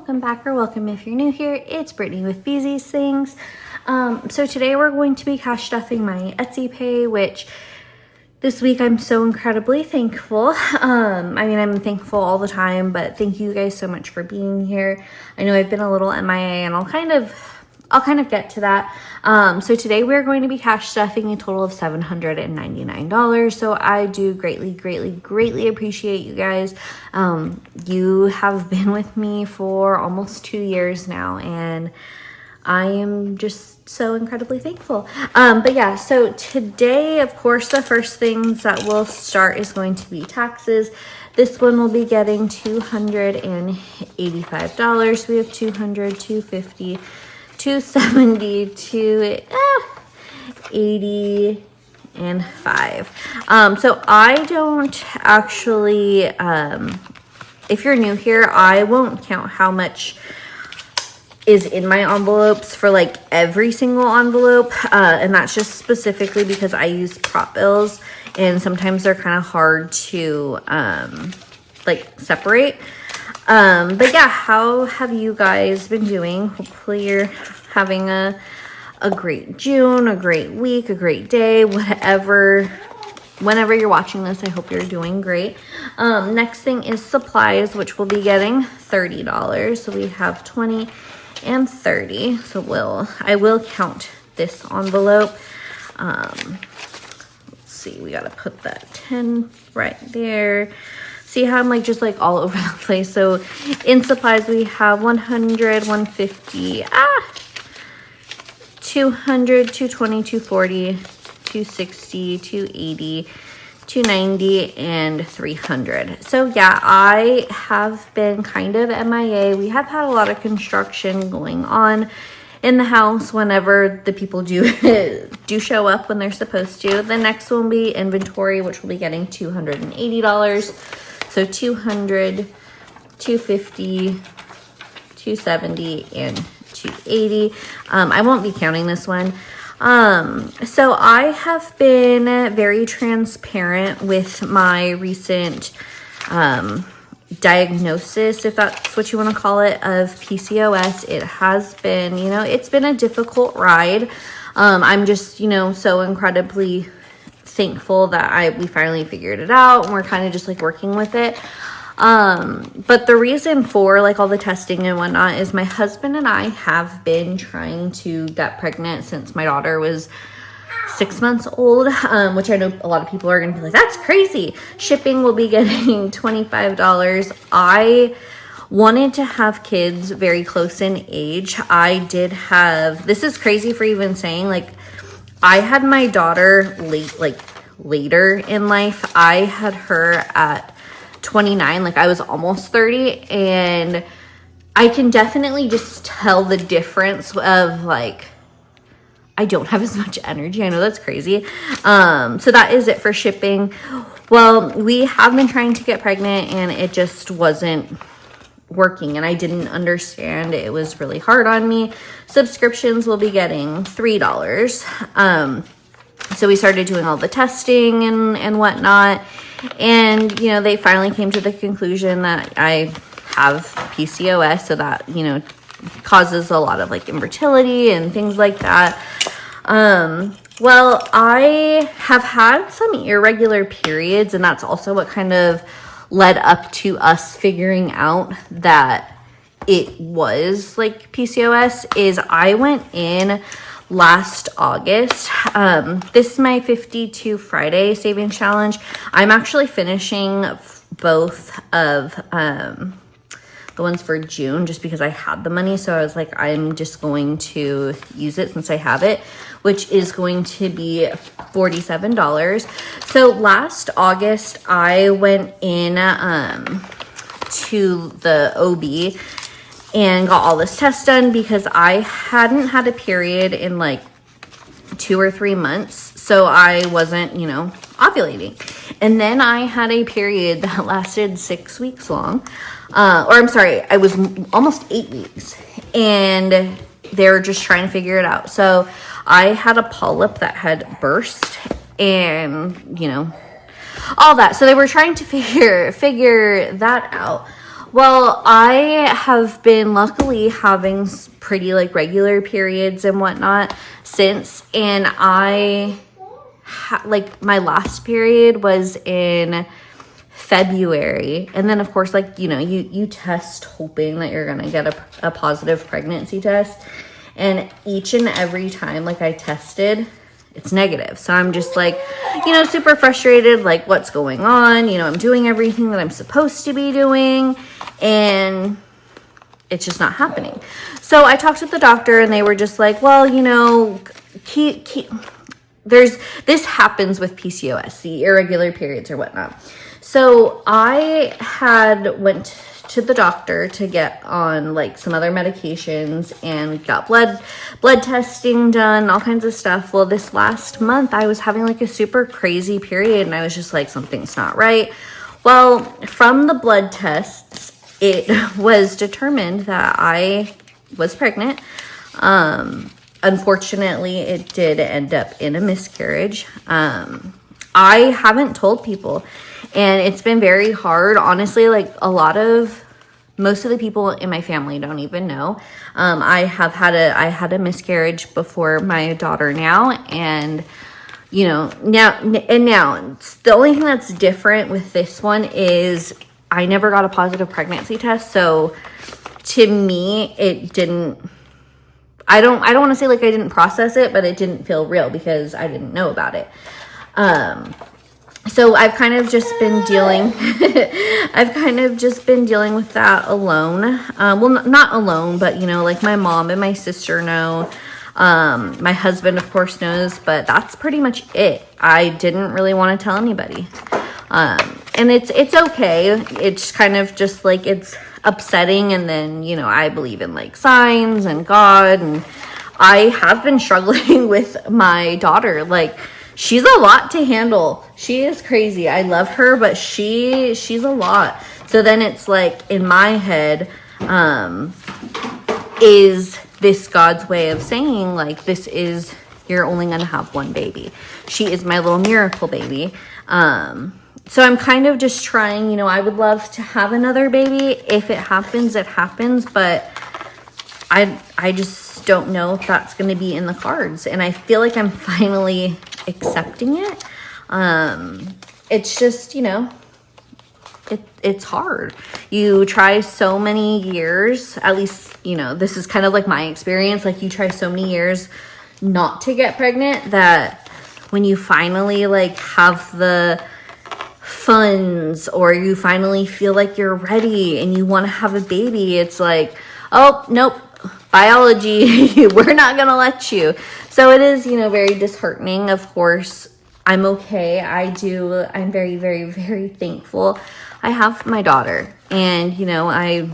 welcome back, or welcome if you're new here. It's Brittany with BeezysThings. So today we're going to be cash stuffing my Etsy pay, which this week I'm so incredibly thankful. I'm thankful all the time, but thank you guys so much for being here. I know I've been a little MIA, and I'll kind of get to that. So today we're going to be cash stuffing a total of $799. So I do greatly appreciate you guys. You have been with me for almost 2 years now, and I am just so incredibly thankful. But yeah, so today, of course, the first things that we'll start is going to be taxes. This one will be getting $285. We have 200, 250, 270, 280, and 5. So I don't actually, if you're new here, I won't count how much is in my envelopes for like every single envelope, and that's just specifically because I use prop bills, and sometimes they're kind of hard to separate. But yeah, how have you guys been doing? Hopefully you're having a great June, a great week, a great day, whenever you're watching this. I hope you're doing great. Next thing is supplies, which we'll be getting $30. So we have 20 and 30. So I will count this envelope. Let's see, we got to put that 10 right there. See how I'm just all over the place. So in supplies, we have 100, 150, 200, 220, 240, 260, 280, 290, and 300. So yeah, I have been kind of MIA. We have had a lot of construction going on in the house whenever the people do show up when they're supposed to. The next one will be inventory, which will be getting $280. So 200, 250, 270, and 280. I won't be counting this one. So I have been very transparent with my recent diagnosis, if that's what you want to call it, of PCOS. It has been, it's been a difficult ride. I'm just, so incredibly thankful that we finally figured it out, and we're kind of just working with it. But the reason for all the testing and whatnot is my husband and I have been trying to get pregnant since my daughter was 6 months old, which I know a lot of people are going to be like, that's crazy. Shipping will be getting $25. I wanted to have kids very close in age. I did have, this is crazy for even saying, I had my daughter later in life. I had her at 29, I was almost 30, and I can definitely just tell the difference of I don't have as much energy. I know that's crazy. So that is it for shipping. Well, we have been trying to get pregnant, and it just wasn't working, and I didn't understand. It was really hard on me. Subscriptions will be getting $3. So we started doing all the testing and whatnot, and they finally came to the conclusion that I have PCOS, so that causes a lot of infertility and things like that. Well, I have had some irregular periods, and that's also what kind of led up to us figuring out that it was PCOS. Is I went in last August. This is my 52 Friday savings challenge. I'm actually finishing both of the ones for June just because I had the money. So I was I'm just going to use it since I have it, which is going to be $47. So last August, I went in to the OB and got all this test done because I hadn't had a period in 2 or 3 months. So I wasn't, ovulating. And then I had a period that lasted 6 weeks long. I was almost 8 weeks. And they were just trying to figure it out. So I had a polyp that had burst, and, all that. So they were trying to figure that out. Well, I have been luckily having pretty like regular periods and whatnot since, and like my last period was in February, and then of course, like, you know, you test hoping that you're gonna get a positive pregnancy test, and each and every time like I tested, it's negative. So I'm just like, you know, super frustrated, like what's going on? You know, I'm doing everything that I'm supposed to be doing and it's just not happening. So I talked with the doctor and they were just like, well, you know, this happens with PCOS, the irregular periods or whatnot. So I went to the doctor to get on like some other medications and got blood testing done, all kinds of stuff. Well, this last month I was having like a super crazy period and I was just like, something's not right. Well, from the blood tests, it was determined that I was pregnant. Unfortunately, it did end up in a miscarriage. I haven't told people, and it's been very hard. Honestly, like most of the people in my family don't even know. I had a miscarriage before my daughter now, and you know, now the only thing that's different with this one is I never got a positive pregnancy test. So to me, it didn't, I don't want to say like I didn't process it, but it didn't feel real because I didn't know about it. So I've kind of just been dealing with that alone. Well, not alone, but you know, like my mom and my sister know. My husband of course knows, but that's pretty much it. I didn't really want to tell anybody. And it's okay. It's kind of just like, it's upsetting. And then, you know, I believe in like signs and God, and I have been struggling with my daughter. Like, she's a lot to handle. She is crazy. I love her, but she's a lot. So then it's like in my head, is this God's way of saying like, you're only going to have one baby. She is my little miracle baby. So I'm kind of just trying, you know, I would love to have another baby. If it happens, it happens, but I just don't know if that's going to be in the cards. And I feel like I'm finally accepting it. It's just, you know, it's hard. You try so many years, at least, you know, this is kind of like my experience. Like you try so many years not to get pregnant that when you finally like have the funds or you finally feel like you're ready and you want to have a baby, it's like, oh, nope, biology, we're not going to let you. So it is, you know, very disheartening. Of course, I'm okay. I'm very, very, very thankful. I have my daughter and, you know, I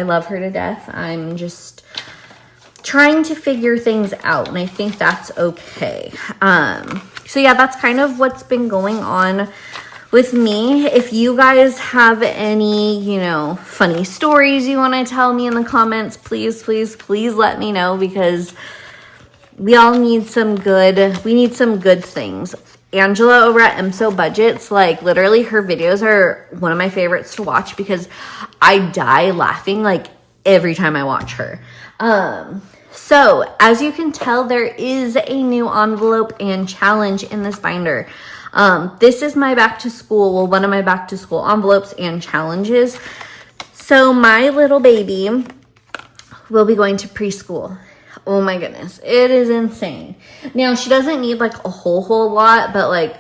love her to death. I'm just trying to figure things out, and I think that's okay. So yeah, that's kind of what's been going on with me. If you guys have any, you know, funny stories you want to tell me in the comments, please, please, please let me know, because we need some good things. Angela over at BeezysThings, like literally her videos are one of my favorites to watch because I die laughing like every time I watch her. So as you can tell, there is a new envelope and challenge in this binder. This is my back to school, well, one of my back to school envelopes and challenges. So my little baby will be going to preschool. Oh my goodness, it is insane. Now, she doesn't need like a whole lot, but like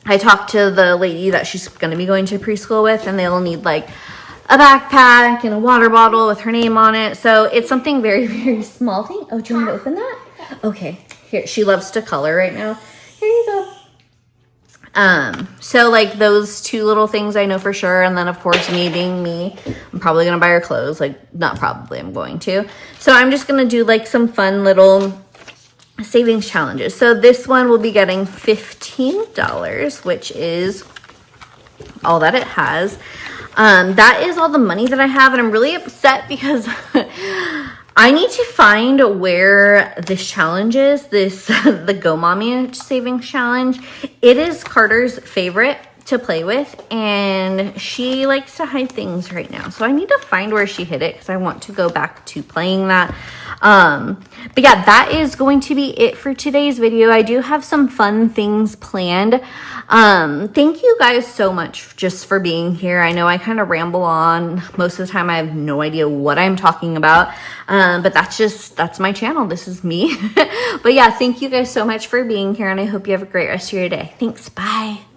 I talked to the lady that she's going to be going to preschool with, and they'll need like a backpack and a water bottle with her name on it. So it's something very, very small thing. Oh, do you want me to open that? Okay, here, she loves to color right now. Here you go. So like those two little things I know for sure. And then of course, me being me, I'm probably going to buy her clothes. Like not probably, I'm going to. So I'm just going to do like some fun little savings challenges. So this one will be getting $15, which is all that it has. That is all the money that I have. And I'm really upset because I need to find where this challenge is, the Go Mommy Savings Challenge. It is Carter's favorite to play with, and she likes to hide things right now. So I need to find where she hid it because I want to go back to playing that. But yeah, that is going to be it for today's video. I do have some fun things planned. Thank you guys so much just for being here. I know I kind of ramble on. Most of the time I have no idea what I'm talking about. But that's my channel. This is me. But yeah, thank you guys so much for being here, and I hope you have a great rest of your day. Thanks. Bye.